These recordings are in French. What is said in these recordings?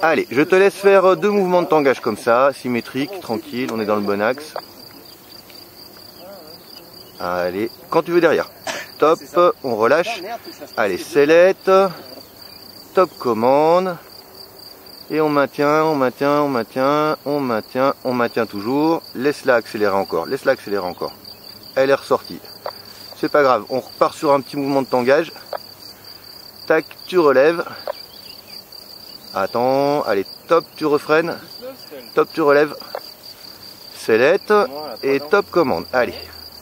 Allez, je te laisse faire 2 mouvements de tangage comme ça, symétrique, tranquille, on est dans le bon axe. Allez, quand tu veux derrière. Top, on relâche. Allez, sellette. Top commande. Et on maintient, on maintient, on maintient, on maintient, on maintient toujours. Laisse-la accélérer encore, laisse-la accélérer encore. Elle est ressortie. C'est pas grave, on repart sur un petit mouvement de tangage. Tac, tu relèves. Attends, allez, top, tu refreines. Top, tu relèves. Sellette. Et top commande. Allez,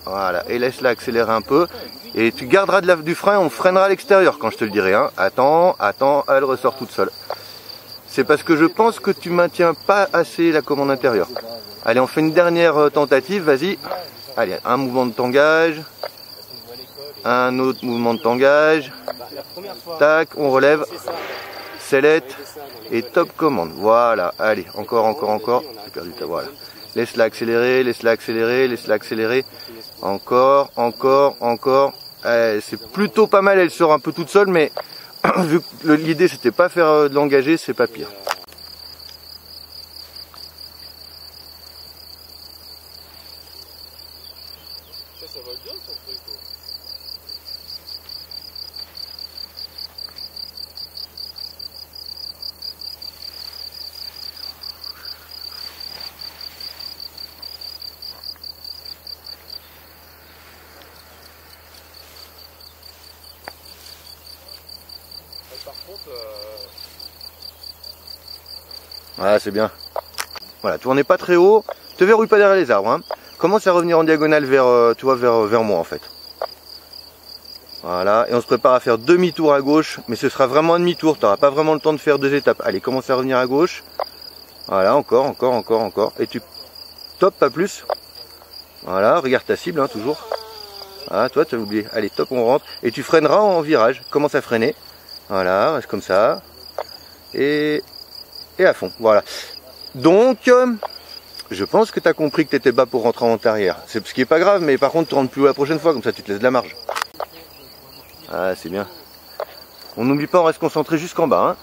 voilà. Et laisse-la accélérer un peu. Et tu garderas du frein, on freinera à l'extérieur quand je te le dirai. Hein. Attends, attends, elle ressort toute seule. C'est parce que je pense que tu maintiens pas assez la commande intérieure. Allez, on fait une dernière tentative, vas-y. Allez, un mouvement de tangage. Un autre mouvement de tangage. Tac, on relève. Sellette et top commande. Voilà, allez, encore, encore, encore. J'ai perdu ta voilà. Laisse-la accélérer, laisse-la accélérer, laisse-la accélérer. Encore, encore, encore. C'est plutôt pas mal, elle sort un peu toute seule, mais vu que l'idée c'était pas faire de l'engager, c'est pas pire. Ça va bien ton truc quoi. Par contre, Voilà, c'est bien. Voilà, tu n'en es pas très haut. Te verrouille pas derrière les arbres. Hein. Commence à revenir en diagonale vers, tu vois, vers moi en fait. Voilà, et on se prépare à faire demi-tour à gauche, mais ce sera vraiment un demi-tour. Tu n'auras pas vraiment le temps de faire 2 étapes. Allez, commence à revenir à gauche. Voilà, encore, encore, encore, encore. Et tu top, pas plus. Voilà, regarde ta cible, hein, toujours. Ah, toi, tu as oublié. Allez, top, on rentre. Et tu freineras en virage. Commence à freiner. Voilà, reste comme ça. Et à fond, voilà. Donc, je pense que tu as compris que tu étais bas pour rentrer en arrière. C'est ce qui est pas grave, mais par contre, tu rentres plus haut la prochaine fois, comme ça tu te laisses de la marge. Ah, c'est bien. On n'oublie pas, on reste concentré jusqu'en bas. Hein.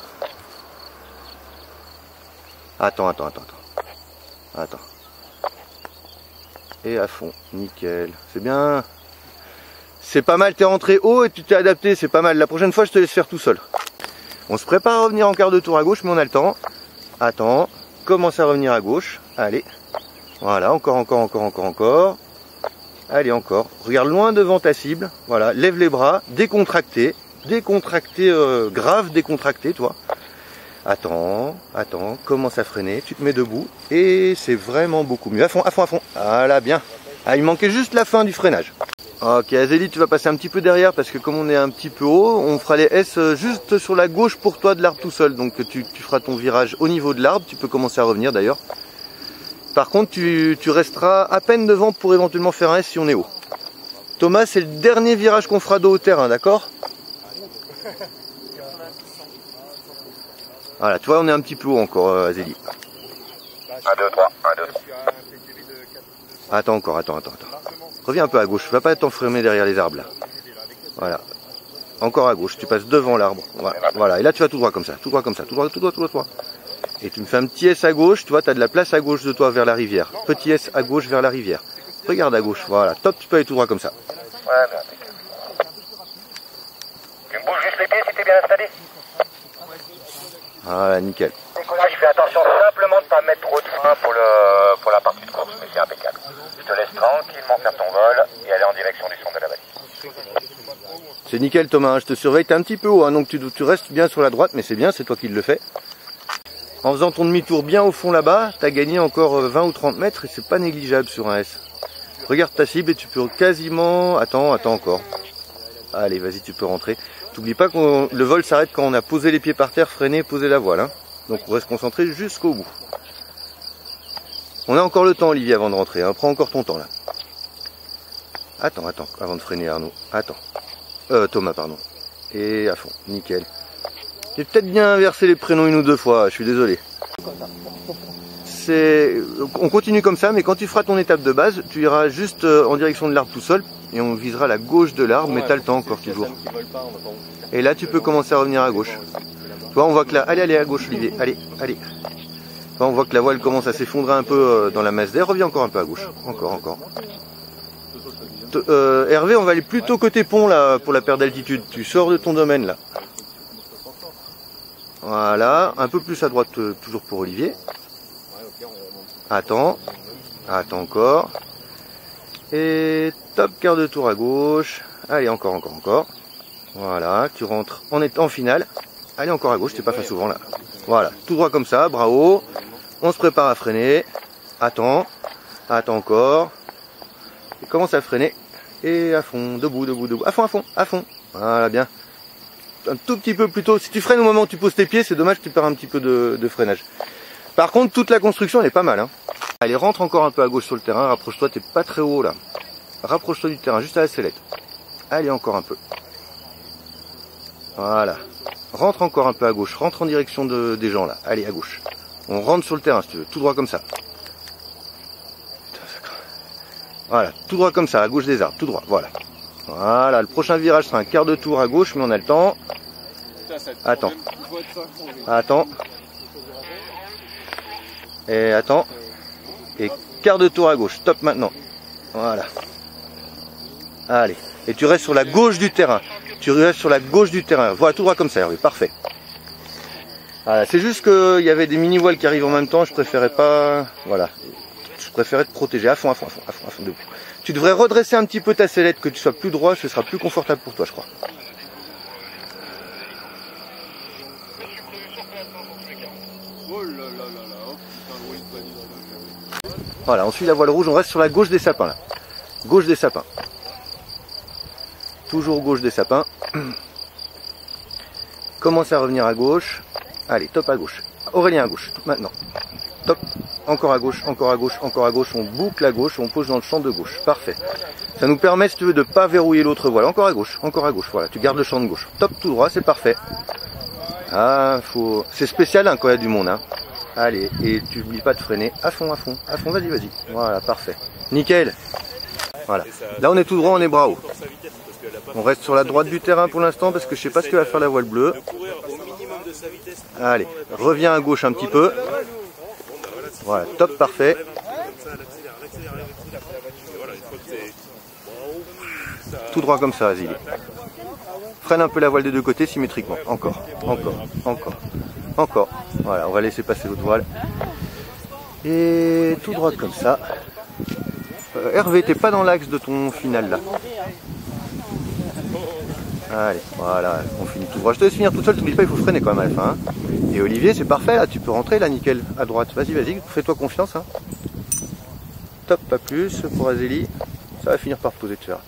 Attends, attends, attends, attends. Attends. Et à fond, nickel. C'est bien. C'est pas mal, t'es rentré haut et tu t'es adapté, c'est pas mal. La prochaine fois, je te laisse faire tout seul. On se prépare à revenir en quart de tour à gauche, mais on a le temps. Attends, commence à revenir à gauche. Allez. Voilà, encore, encore, encore, encore, encore. Allez, encore. Regarde loin devant ta cible. Voilà, lève les bras, décontracté. Décontracté, grave décontracté, toi. Attends, attends, commence à freiner. Tu te mets debout. Et c'est vraiment beaucoup mieux. À fond, à fond, à fond. Voilà, bien. Ah, il manquait juste la fin du freinage. Ok, Azélie, tu vas passer un petit peu derrière parce que comme on est un petit peu haut, on fera les S juste sur la gauche pour toi de l'arbre tout seul. Donc tu feras ton virage au niveau de l'arbre, tu peux commencer à revenir d'ailleurs. Par contre, tu resteras à peine devant pour éventuellement faire un S si on est haut. Thomas, c'est le dernier virage qu'on fera de haut terrain, d'accord? Voilà, tu vois, on est un petit peu haut encore, Azélie. 1, 2, 3, 1, 2, 3. Attends encore, attends, attends, attends. Reviens un peu à gauche, va pas t'enfermer derrière les arbres là. Voilà. Encore à gauche, tu passes devant l'arbre. Voilà. Voilà, et là tu vas tout droit comme ça, tout droit comme ça, tout droit, tout droit, tout droit, tout droit. Et tu me fais un petit S à gauche, tu vois, tu as de la place à gauche de toi vers la rivière. Petit S à gauche vers la rivière. Regarde à gauche, voilà, top, tu peux aller tout droit comme ça. Ouais, mais impeccable. Tu me bouges juste les pieds si t'es bien installé. Voilà, nickel. Nicolas, je fais attention simplement de ne pas mettre trop de frein pour la partie de course, mais c'est impeccable. Je te laisse tranquillement faire ton vol et aller en direction du centre de la valise. C'est nickel Thomas, je te surveille, t'es un petit peu haut, hein, donc tu restes bien sur la droite, mais c'est bien, c'est toi qui le fais. En faisant ton demi-tour bien au fond là-bas, t'as gagné encore 20 ou 30 mètres et c'est pas négligeable sur un S. Regarde ta cible et tu peux quasiment... Attends, attends encore. Allez, vas-y, tu peux rentrer. T'oublies pas que le vol s'arrête quand on a posé les pieds par terre, freiné, posé la voile. Hein. Donc on reste concentré jusqu'au bout. On a encore le temps, Olivier, avant de rentrer. Hein. Prends encore ton temps là. Attends, attends, avant de freiner Arnaud. Attends. Thomas, pardon. Et à fond, nickel. J'ai peut-être bien inversé les prénoms 1 ou 2 fois, je suis désolé. on continue comme ça, mais quand tu feras ton étape de base, tu iras juste en direction de l'arbre tout seul et on visera la gauche de l'arbre, mais t'as le temps encore toujours. Et là, tu peux commencer à revenir à gauche. Tu vois, on voit que là, allez à gauche, Olivier, allez. On voit que la voile commence à s'effondrer un peu dans la masse d'air. Reviens encore un peu à gauche, encore. Hervé, on va aller plutôt côté pont là pour la perte d'altitude. Tu sors de ton domaine là. Voilà, un peu plus à droite toujours pour Olivier. Attends encore. Et top, quart de tour à gauche. Allez, encore. Voilà, tu rentres en finale. Allez, encore à gauche, t'es pas fait souvent là. Voilà, tout droit comme ça, bravo. On se prépare à freiner. Attends encore. Et commence à freiner. Et à fond, debout. À fond. Voilà, bien. Un tout petit peu plus tôt. Si tu freines au moment où tu poses tes pieds, c'est dommage que tu perds un petit peu de freinage. Par contre, toute la construction, elle est pas mal. Hein. Allez, rentre encore un peu à gauche sur le terrain. Rapproche-toi, t'es pas très haut là. Rapproche-toi du terrain, juste à la sellette. Allez, encore un peu. Voilà. Rentre encore un peu à gauche. Rentre en direction des gens là. Allez, à gauche. On rentre sur le terrain si tu veux. Tout droit comme ça. Voilà, tout droit comme ça, à gauche des arbres, tout droit, voilà. Voilà, le prochain virage sera un quart de tour à gauche, mais on a le temps. Attends. Et attends. Et quart de tour à gauche, stop maintenant. Voilà. Allez. Et tu restes sur la gauche du terrain. Voilà, tout droit comme ça, Hervé, parfait. Voilà, c'est juste qu'il y avait des mini-voiles qui arrivent en même temps, je préférais pas... Voilà. Je préférais te protéger à fond, debout. Tu devrais redresser un petit peu ta sellette, que tu sois plus droit, ce sera plus confortable pour toi, je crois. Voilà, on suit la voile rouge, on reste sur la gauche des sapins là. Gauche des sapins. Toujours gauche des sapins. Commence à revenir à gauche. Allez, top à gauche. Aurélien à gauche, maintenant. Top. Encore à gauche. On boucle à gauche, on pose dans le champ de gauche. Parfait. Ça nous permet, si tu veux, de pas verrouiller l'autre voile. Encore à gauche. Voilà, tu gardes le champ de gauche. Top, tout droit, c'est parfait. Ah, c'est spécial hein, quand il y a du monde. Hein. Allez, et tu n'oublies pas de freiner. À fond, vas-y. Voilà, parfait. Nickel. Voilà. Là, on est tout droit, on est bras haut. On reste sur la droite du terrain pour l'instant parce que je sais pas ce que va faire la voile bleue. Allez, reviens à gauche un petit peu. Voilà, top, parfait. Tout droit comme ça, vas-y. Freine un peu la voile des deux côtés symétriquement. Encore. Voilà, on va laisser passer l'autre voile. Et tout droit comme ça. Hervé, t'es pas dans l'axe de ton final là. Allez, voilà, on finit tout droit. Je te laisse finir tout seul, t'oublies pas, il faut freiner quand même à la fin. Hein. Et Olivier, c'est parfait là, tu peux rentrer là, nickel, à droite. Vas-y, fais-toi confiance. Hein. Top, pas plus pour Azélie. Ça va finir par poser, tu verras.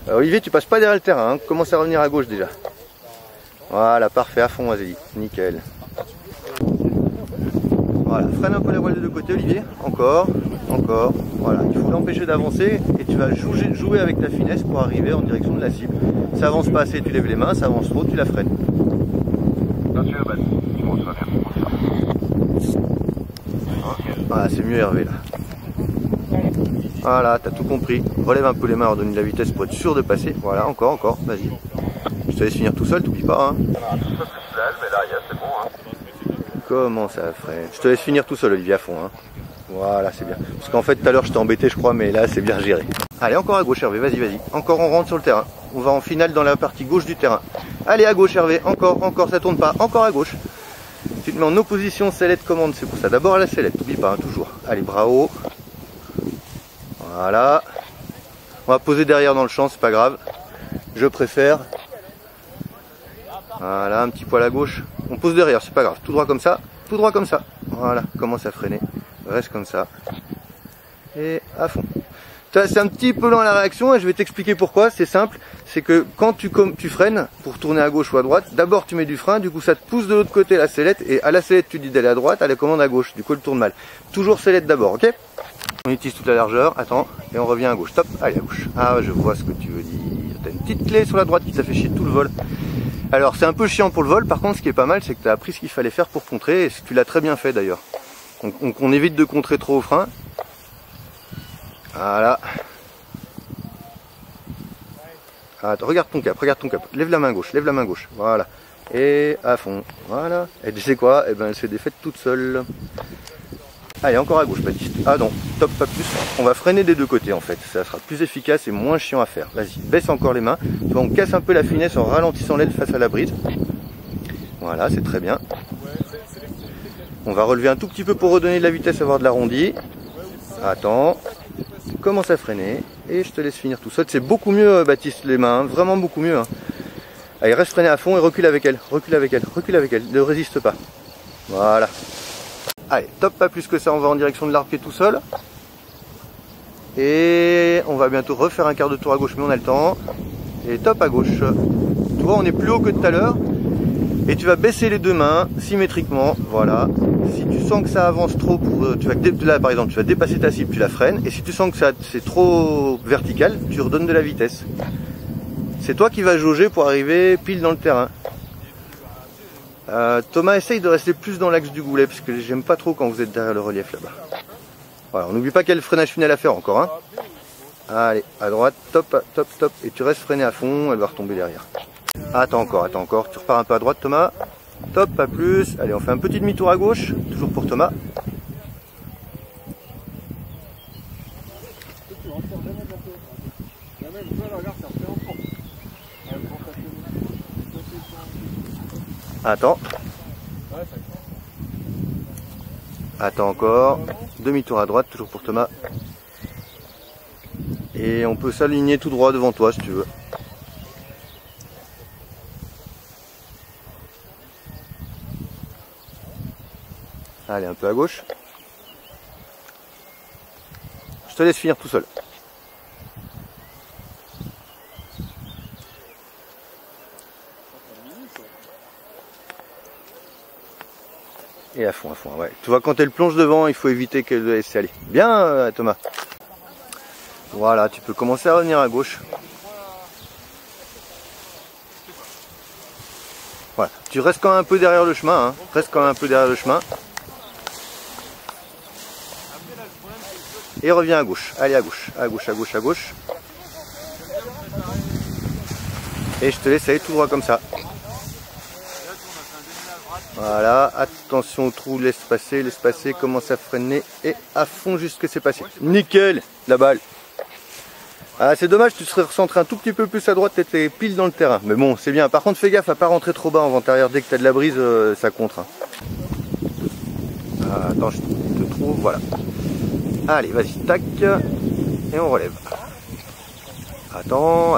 Olivier, tu passes pas derrière le terrain, hein. Commence à revenir à gauche déjà. Voilà, parfait, à fond Azélie, nickel. Voilà, freine un peu la voile de deux côtés, Olivier. Encore. Voilà, il faut l'empêcher d'avancer et tu vas jouer avec ta finesse pour arriver en direction de la cible. Ça avance pas assez, tu lèves les mains, ça avance trop, tu la freines. Voilà, c'est mieux Hervé là. Voilà, t'as tout compris. Relève un peu les mains, alors donne de la vitesse pour être sûr de passer. Voilà, encore, vas-y. Je te laisse finir tout seul, t'oublies pas. Hein. Comment ça freine? Je te laisse finir tout seul, Olivier, à fond. Hein. Voilà, c'est bien. Parce qu'en fait, tout à l'heure, je t'ai embêté, je crois, mais là, c'est bien géré. Allez, encore à gauche, Hervé, vas-y. Encore, on rentre sur le terrain. On va en finale dans la partie gauche du terrain. Allez, à gauche, Hervé. Encore, ça tourne pas. Encore à gauche. Tu te mets en opposition sellette commande, c'est pour ça. D'abord à la sellette, n'oublie pas, hein, toujours. Allez, bras haut. Voilà. On va poser derrière dans le champ, c'est pas grave. Je préfère. Voilà, un petit poil à gauche. On pose derrière, c'est pas grave. Tout droit comme ça. Voilà, commence à freiner. Reste comme ça. Et à fond. C'est un petit peu lent à la réaction et je vais t'expliquer pourquoi. C'est simple, c'est que quand tu freines pour tourner à gauche ou à droite, d'abord tu mets du frein, du coup ça te pousse de l'autre côté la sellette et à la sellette tu dis d'aller à droite, à la commande à gauche, du coup elle tourne mal. Toujours sellette d'abord, ok? On utilise toute la largeur, attends, et on revient à gauche. Stop, allez à gauche. Ah, je vois ce que tu veux dire. T'as une petite clé sur la droite qui t'a fait chier tout le vol. Alors c'est un peu chiant pour le vol, par contre ce qui est pas mal c'est que tu as appris ce qu'il fallait faire pour contrer et tu l'as très bien fait d'ailleurs. On évite de contrer trop au frein. Voilà. Attends, regarde ton cap, lève la main gauche, voilà. Et à fond, voilà. Et tu sais quoi, eh ben elle s'est défaite toute seule. Allez, encore à gauche, Baptiste. Ah non, top, pas plus. On va freiner des deux côtés en fait, ça sera plus efficace et moins chiant à faire. Vas-y, baisse encore les mains. Tu vois, on casse un peu la finesse en ralentissant l'aile face à la brise. Voilà, c'est très bien. On va relever un tout petit peu pour redonner de la vitesse, avoir de l'arrondi. Attends, commence à freiner et je te laisse finir tout seul. C'est beaucoup mieux, Baptiste, les mains, hein. Vraiment beaucoup mieux. Hein. Allez, reste freiné à fond et recule avec elle, ne résiste pas. Voilà. Allez, top, pas plus que ça, on va en direction de l'arbre qui est tout seul. Et on va bientôt refaire un quart de tour à gauche, mais on a le temps. Et top à gauche. Tu vois, on est plus haut que tout à l'heure. Et tu vas baisser les deux mains symétriquement, voilà. Si tu sens que ça avance trop, là par exemple, tu vas dépasser ta cible, tu la freines. Et si tu sens que c'est trop vertical, tu redonnes de la vitesse. C'est toi qui vas jauger pour arriver pile dans le terrain. Thomas, essaye de rester plus dans l'axe du goulet, parce que j'aime pas trop quand vous êtes derrière le relief là-bas. Voilà, on n'oublie pas qu'il y a le freinage final à faire encore. Hein. Allez, à droite, top, top, top. Et tu restes freiné à fond, elle va retomber derrière. Attends encore. Tu repars un peu à droite, Thomas. Top, pas plus. Allez, on fait un petit demi-tour à gauche, toujours pour Thomas. Attends. Attends encore. Demi-tour à droite, toujours pour Thomas. Et on peut s'aligner tout droit devant toi si tu veux. Allez, un peu à gauche. Je te laisse finir tout seul. Et à fond, ouais. Tu vois, quand elle plonge devant, il faut éviter qu'elle laisse aller. Bien, Thomas. Voilà, tu peux commencer à revenir à gauche. Voilà, tu restes quand même un peu derrière le chemin, hein. Et reviens à gauche. Allez, à gauche. Et je te laisse aller tout droit comme ça. Voilà, attention au trou, laisse passer, commence à freiner et à fond jusqu'à c'est passé. Nickel, la balle. Ah, c'est dommage, tu serais recentré un tout petit peu plus à droite, tu étais pile dans le terrain. Mais bon, c'est bien. Par contre, fais gaffe à pas rentrer trop bas en vent arrière. Dès que tu as de la brise, ça contre. Hein. Ah, attends, je te trouve, voilà. Allez, vas-y, tac. Et on relève. Attends.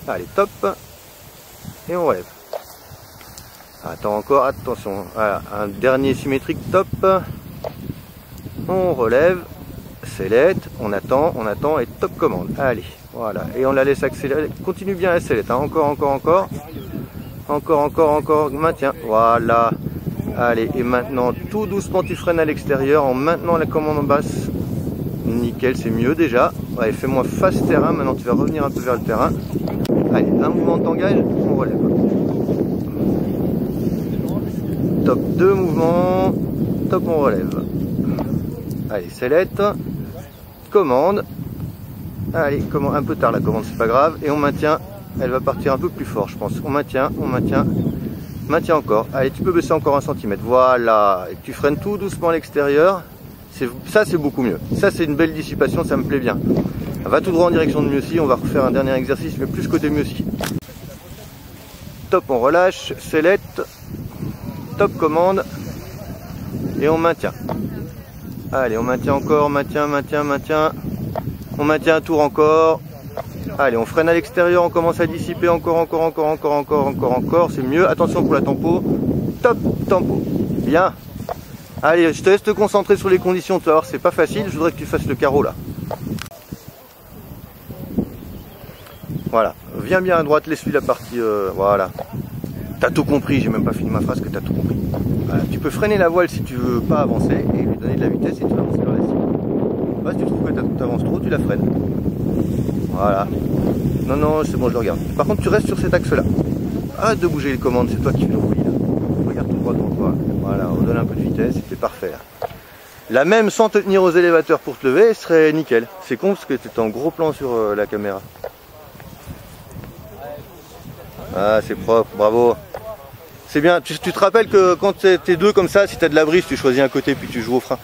Allez, top. Et on relève. Attends encore, attention. Voilà, un dernier symétrique, top. On relève. Sellette, on attend et top commande. Allez, voilà. Et on la laisse accélérer. Continue bien la sellette. Hein. Encore. Maintien. Voilà. Allez, et maintenant, tout doucement, tu freines à l'extérieur en maintenant la commande en basse. Nickel, c'est mieux déjà. Ouais, fais-moi face terrain. Maintenant, tu vas revenir un peu vers le terrain. Allez, un mouvement t'engage, on relève. Top, 2 mouvements. Top, on relève. Allez, sellette. Commande. Allez, un peu tard la commande, c'est pas grave. Et on maintient. Elle va partir un peu plus fort, je pense. On maintient. Maintien encore. Allez, tu peux baisser encore 1 cm. Voilà. Et tu freines tout doucement à l'extérieur. Ça, c'est beaucoup mieux. Ça, c'est une belle dissipation, ça me plaît bien. Va tout droit en direction de Mieuxy. On va refaire un dernier exercice, mais plus côté Mieuxy. Top, on relâche. Sellette. Top, commande. Et on maintient. Allez, on maintient encore. Maintien. On maintient un tour encore. Allez, on freine à l'extérieur, on commence à dissiper encore. C'est mieux. Attention pour la tempo. Top, tempo. Bien. Allez, je te laisse te concentrer sur les conditions. Tu vas voir, c'est pas facile. Je voudrais que tu fasses le carreau là. Voilà. Viens bien à droite, laisse-lui la partie. Voilà. T'as tout compris. J'ai même pas fini ma phrase que t'as tout compris. Voilà. Tu peux freiner la voile si tu veux pas avancer et lui donner de la vitesse et tu vas avancer vers la cible. Bah, si tu trouves que tu avances trop, tu la freines. Voilà. Non, c'est bon, je le regarde. Par contre, tu restes sur cet axe-là. Arrête de bouger les commandes, c'est toi qui fais le bruit là. Regarde tout droit devant toi. Voilà, donner un peu de vitesse, c'était parfait. Là. La même sans te tenir aux élévateurs pour te lever, serait nickel. C'est con parce que t'es en gros plan sur la caméra. Ah, c'est propre, bravo. C'est bien, tu te rappelles que quand t'es deux comme ça, si t'as de la brise, tu choisis un côté puis tu joues au frein.